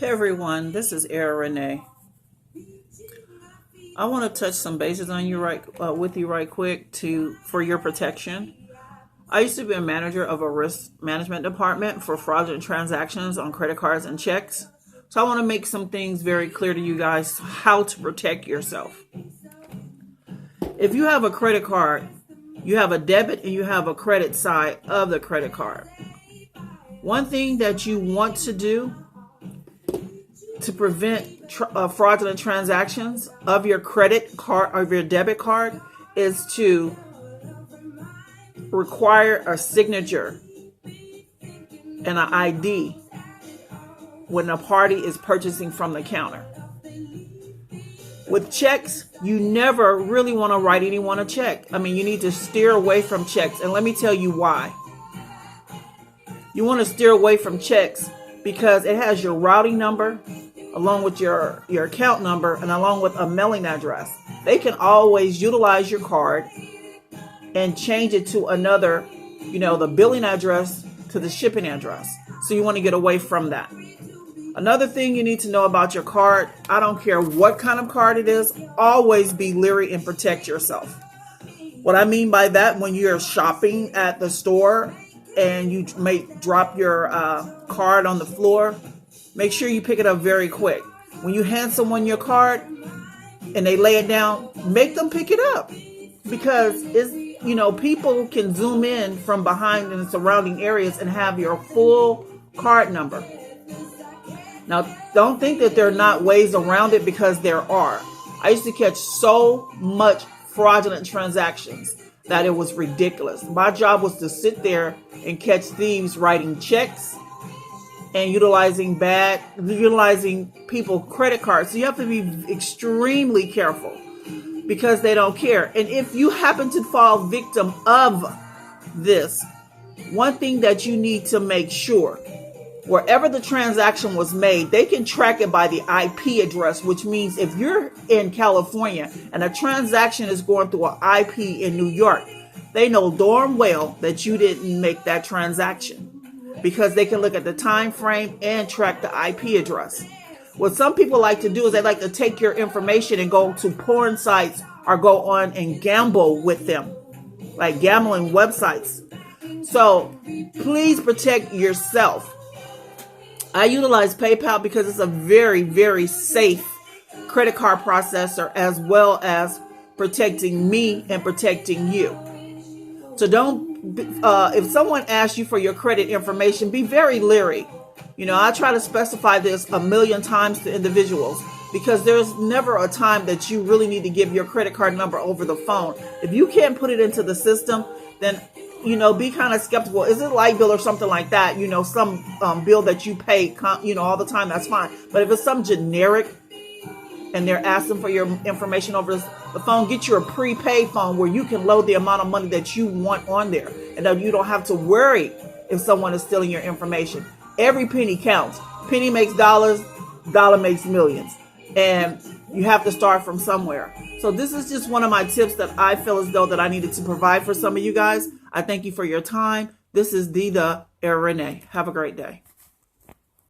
Hey everyone, this is Renee. I want to touch some bases on you with you right quick for your protection. I used to be a manager of a risk management department for fraudulent transactions on credit cards and checks. So I want to make some things very clear to you guys how to protect yourself. If you have a credit card, you have a debit and you have a credit side of the credit card. One thing that you want to do to prevent fraudulent transactions of your credit card or your debit card is to require a signature and an ID when a party is purchasing from the counter. With checks, you never really want to write anyone a check. I mean, you need to steer away from checks, and let me tell you why. You want to steer away from checks because it has your routing number along with your account number and along with a mailing address. They can always utilize your card and change it to another, the billing address to the shipping address. So you want to get away from that. Another thing you need to know about your card, I don't care what kind of card it is, always be leery and protect yourself. What I mean by that, when you're shopping at the store and you may drop your card on the floor, make sure you pick it up very quick. When you hand someone your card and they lay it down, make them pick it up, because people can zoom in from behind in the surrounding areas and have your full card number. Now, don't think that there are not ways around it, because there are. I used to catch so much fraudulent transactions that it was ridiculous. My job was to sit there and catch thieves writing checks and utilizing people's credit cards. So you have to be extremely careful because they don't care. And if you happen to fall victim of this, one thing that you need to make sure, wherever the transaction was made, they can track it by the IP address, which means if you're in California and a transaction is going through an IP in New York, they know darn well that you didn't make that transaction, because they can look at the time frame and track the IP address. What some people like to do is they like to take your information and go to porn sites or go on and gamble with them, like gambling websites. So please protect yourself. I utilize PayPal because it's a very, very safe credit card processor, as well as protecting me and protecting you. So if someone asks you for your credit information, be very leery. I try to specify this 1,000,000 times to individuals, because there's never a time that you really need to give your credit card number over the phone. If you can't put it into the system, then be kind of skeptical. Is it a light bill or something like that? Some bill that you pay, all the time, that's fine. But if it's some generic and they're asking for your information over the phone, get you a prepaid phone where you can load the amount of money that you want on there, and that you don't have to worry if someone is stealing your information. Every penny counts. Penny makes dollars, dollar makes millions. And you have to start from somewhere. So this is just one of my tips that I feel as though that I needed to provide for some of you guys. I thank you for your time. This is the Renee. Have a great day.